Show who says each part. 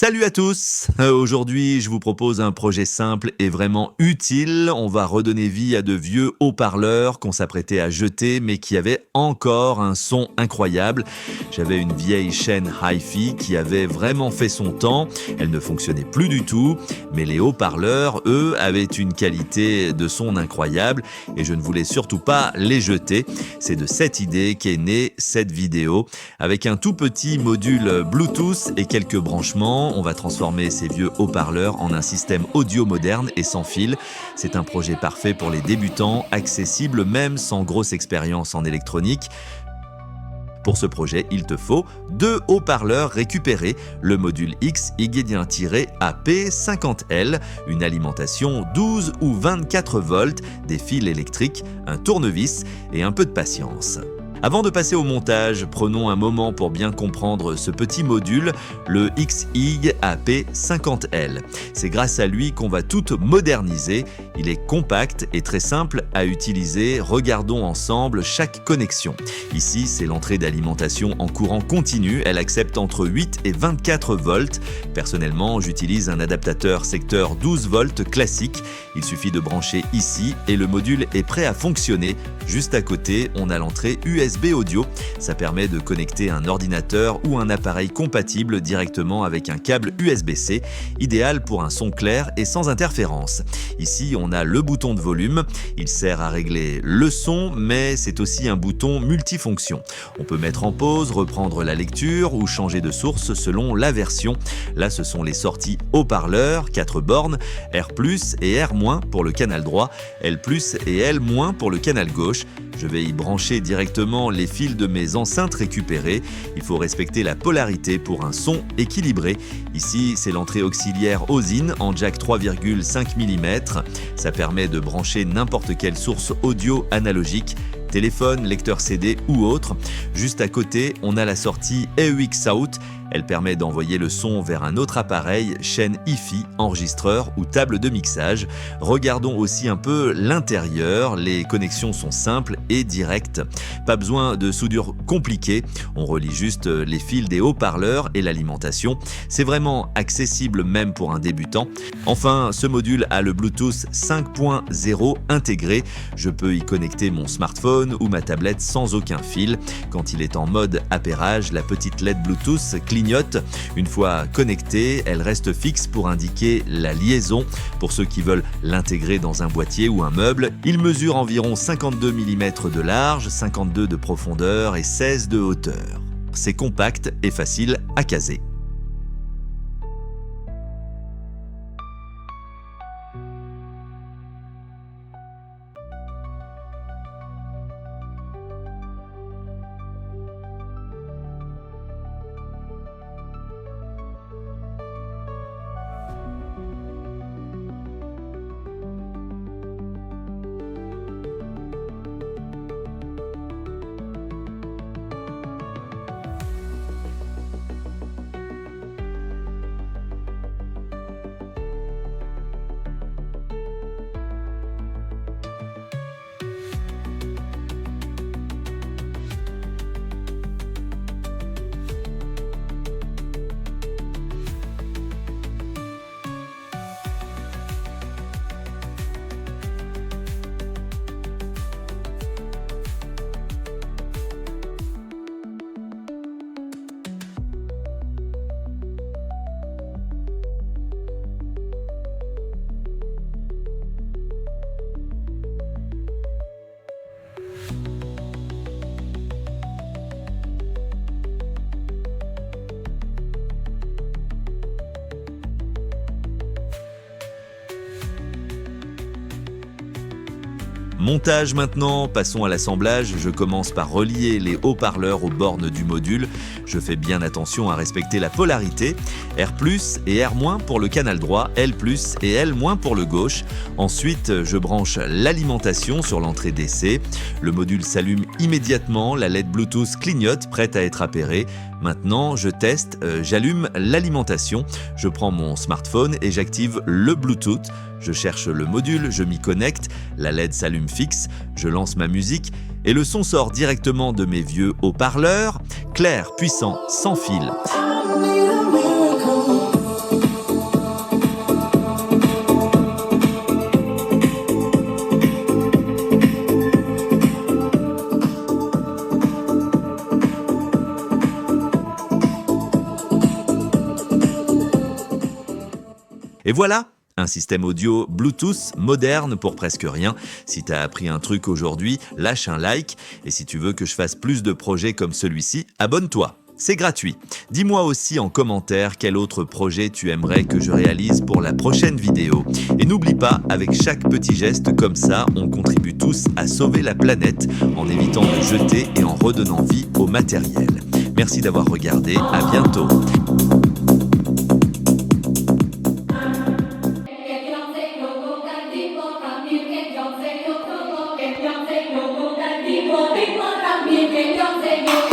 Speaker 1: Salut à tous. Aujourd'hui, je vous propose un projet simple et vraiment utile. On va redonner vie à de vieux haut-parleurs qu'on s'apprêtait à jeter, mais qui avaient encore un son incroyable. J'avais une vieille chaîne hi-fi qui avait vraiment fait son temps. Elle ne fonctionnait plus du tout, mais les haut-parleurs, eux, avaient une qualité de son incroyable et je ne voulais surtout pas les jeter. C'est de cette idée qu'est née cette vidéo. Avec un tout petit module Bluetooth et quelques branchements, on va transformer ces vieux haut-parleurs en un système audio moderne et sans fil. C'est un projet parfait pour les débutants, accessible même sans grosse expérience en électronique. Pour ce projet, il te faut 2 haut-parleurs récupérés, le module X YGDIN-AP50L, une alimentation 12 ou 24 volts, des fils électriques, un tournevis et un peu de patience. Avant de passer au montage, prenons un moment pour bien comprendre ce petit module, le XYAP50L. C'est grâce à lui qu'on va tout moderniser. Il est compact et très simple à utiliser. Regardons ensemble chaque connexion. Ici, c'est l'entrée d'alimentation en courant continu. Elle accepte entre 8 et 24 volts. Personnellement, j'utilise un adaptateur secteur 12 volts classique. Il suffit de brancher ici et le module est prêt à fonctionner. Juste à côté, on a l'entrée USB audio. Ça permet de connecter un ordinateur ou un appareil compatible directement avec un câble USB-C, idéal pour un son clair et sans interférence. Ici, on a le bouton de volume. Il sert à régler le son, mais c'est aussi un bouton multifonction. On peut mettre en pause, reprendre la lecture ou changer de source selon la version. Là, ce sont les sorties haut-parleurs, 4 bornes, R+ et R- pour le canal droit, L+ et L- pour le canal gauche. Je vais y brancher directement les fils de mes enceintes récupérées. Il faut respecter la polarité pour un son équilibré. Ici, c'est l'entrée auxiliaire OSIN en jack 3,5 mm. Ça permet de brancher n'importe quelle source audio analogique, téléphone, lecteur CD ou autre. Juste à côté, on a la sortie AUX Out. Elle permet d'envoyer le son vers un autre appareil, chaîne hi-fi, enregistreur ou table de mixage. Regardons aussi un peu l'intérieur. Les connexions sont simples et directes. Pas besoin de soudure compliquée. On relie juste les fils des haut-parleurs et l'alimentation. C'est vraiment accessible même pour un débutant. Enfin, ce module a le Bluetooth 5.0 intégré. Je peux y connecter mon smartphone ou ma tablette sans aucun fil. Quand il est en mode appairage, la petite LED Bluetooth clignote. Une fois connectée, elle reste fixe pour indiquer la liaison. Pour ceux qui veulent l'intégrer dans un boîtier ou un meuble, il mesure environ 52 mm de large, 52 de profondeur et 16 de hauteur. C'est compact et facile à caser. Montage maintenant, passons à l'assemblage. Je commence par relier les haut-parleurs aux bornes du module. Je fais bien attention à respecter la polarité. R+ et R- pour le canal droit, L+ et L- pour le gauche. Ensuite, je branche l'alimentation sur l'entrée DC. Le module s'allume immédiatement, la LED Bluetooth clignote, prête à être appairée. Maintenant, je teste, j'allume l'alimentation. Je prends mon smartphone et j'active le Bluetooth. Je cherche le module, je m'y connecte, la LED s'allume fixe, je lance ma musique et le son sort directement de mes vieux haut-parleurs, clair, puissant, sans fil. Et voilà, un système audio Bluetooth moderne pour presque rien. Si t'as appris un truc aujourd'hui, lâche un like. Et si tu veux que je fasse plus de projets comme celui-ci, abonne-toi. C'est gratuit. Dis-moi aussi en commentaire quel autre projet tu aimerais que je réalise pour la prochaine vidéo. Et n'oublie pas, avec chaque petit geste comme ça, on contribue tous à sauver la planète en évitant de jeter et en redonnant vie au matériel. Merci d'avoir regardé, à bientôt.
Speaker 2: People, people, people,